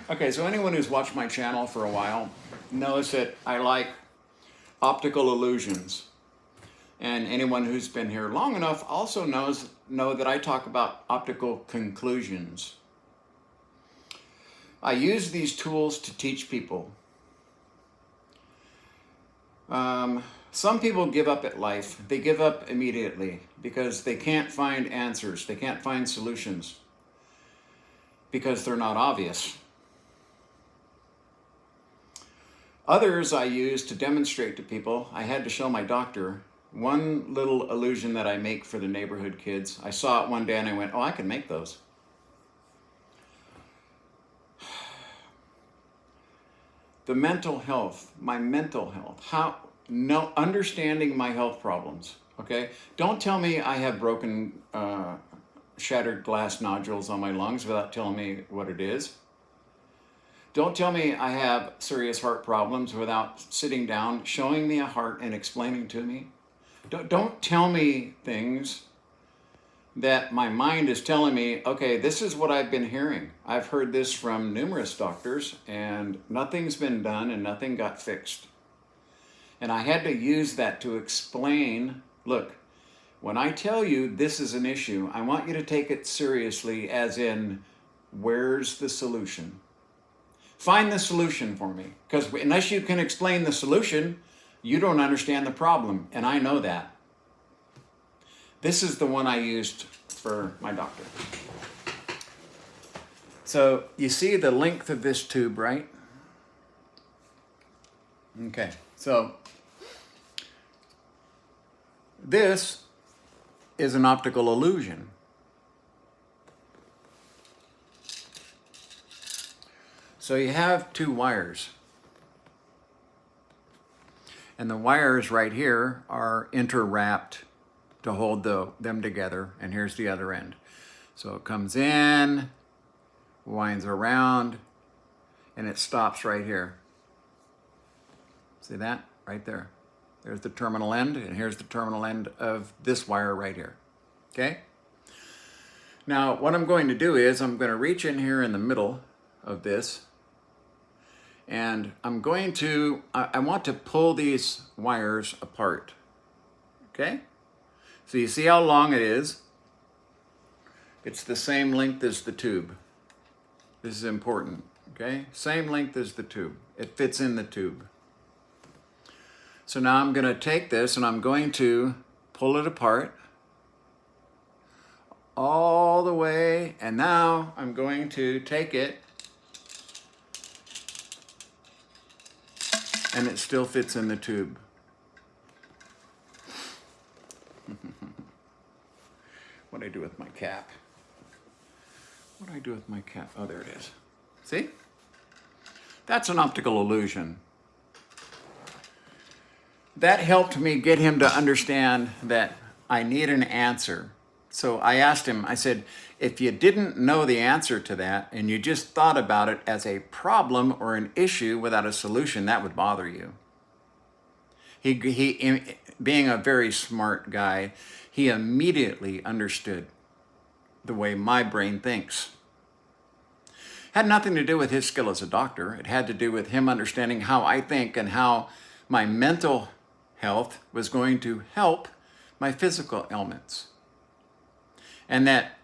Okay, so anyone who's watched my channel for a while knows that I like optical illusions. And anyone who's been here long enough also know that I talk about optical conclusions. I use these tools to teach people. Some people give up at life. They give up immediately because they can't find answers. They can't find solutions because they're not obvious. Others I use to demonstrate to people. I had to show my doctor one little illusion that I make for the neighborhood kids. I saw it one day and I went, oh, I can make those. The mental health, my mental health, understanding my health problems, okay? Don't tell me I have broken, shattered glass nodules on my lungs without telling me what it is. Don't tell me I have serious heart problems without sitting down, showing me a heart and explaining to me. Don't tell me things that my mind is telling me, okay, this is what I've been hearing. I've heard this from numerous doctors and nothing's been done and nothing got fixed. And I had to use that to explain, look, when I tell you this is an issue, I want you to take it seriously as in, where's the solution? Find the solution for me, because unless you can explain the solution, you don't understand the problem, and I know that. This is the one I used for my doctor. So you see the length of this tube, right? Okay, so this is an optical illusion. So you have two wires. And the wires right here are interwrapped to hold them together. And here's the other end. So it comes in, winds around, and it stops right here. See that? Right there. There's the terminal end, and here's the terminal end of this wire right here. Okay? Now, what I'm going to do is I'm going to reach in here in the middle of this, and I'm going to, I want to pull these wires apart. Okay? So you see how long it is? It's the same length as the tube. This is important. Okay? Same length as the tube. It fits in the tube. So now I'm going to take this and I'm going to pull it apart all the way, and now I'm going to take it and it still fits in the tube. What do I do with my cap? What do I do with my cap? Oh, there it is. See? That's an optical illusion. That helped me get him to understand that I need an answer. So I asked him, I said, if you didn't know the answer to that and you just thought about it as a problem or an issue without a solution, that would bother you. He being a very smart guy, he immediately understood the way my brain thinks. Had nothing to do with his skill as a doctor. It had to do with him understanding how I think and how my mental health was going to help my physical ailments. And that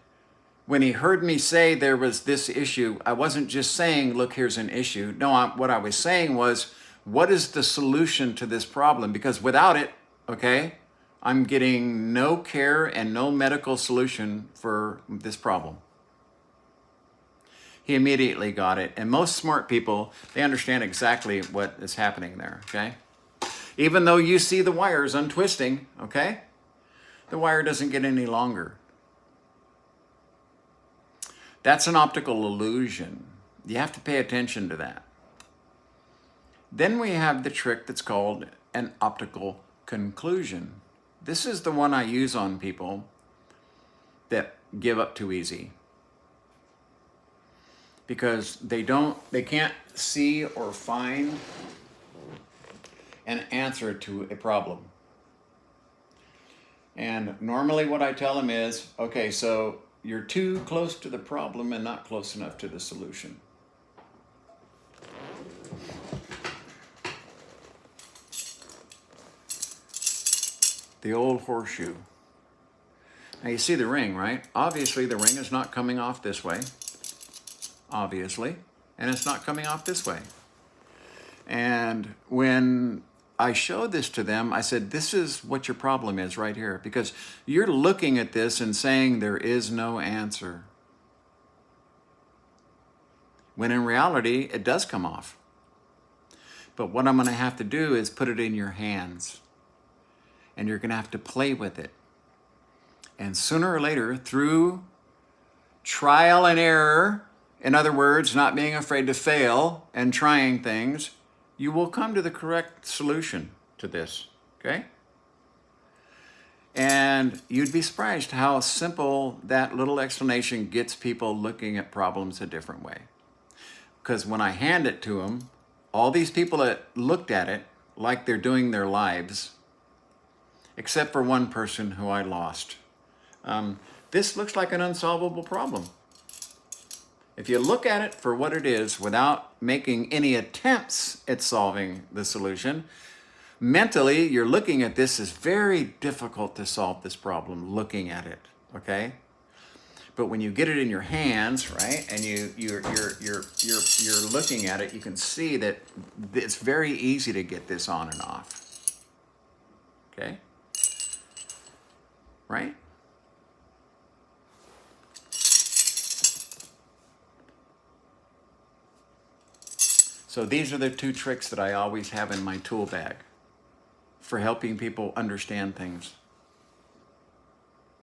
when he heard me say there was this issue, I wasn't just saying, look, here's an issue. No, what I was saying was, what is the solution to this problem? Because without it, okay, I'm getting no care and no medical solution for this problem. He immediately got it. And most smart people, they understand exactly what is happening there, okay? Even though you see the wires untwisting, okay, the wire doesn't get any longer. That's an optical illusion. You have to pay attention to that. Then we have the trick that's called an optical conclusion. This is the one I use on people that give up too easy, because they can't see or find an answer to a problem. And normally what I tell them is, okay, so you're too close to the problem and not close enough to the solution. the old horseshoe. Now you see the ring, right? Obviously the ring is not coming off this way. Obviously. And it's not coming off this way. And when I showed this to them, I said, this is what your problem is right here. Because you're looking at this and saying there is no answer. When in reality, it does come off. But what I'm going to have to do is put it in your hands. And you're going to have to play with it. And sooner or later, through trial and error, in other words, not being afraid to fail and trying things, you will come to the correct solution to this, okay? And you'd be surprised how simple that little explanation gets people looking at problems a different way. Because when I hand it to them, all these people that looked at it like they're doing their lives, except for one person who I lost. This looks like an unsolvable problem. If you look at it for what it is without making any attempts at solving the solution, mentally you're looking at this as very difficult to solve this problem looking at it, okay? But when you get it in your hands, right, and you're looking at it, you can see that it's very easy to get this on and off. Okay? Right? So these are the two tricks that I always have in my tool bag for helping people understand things.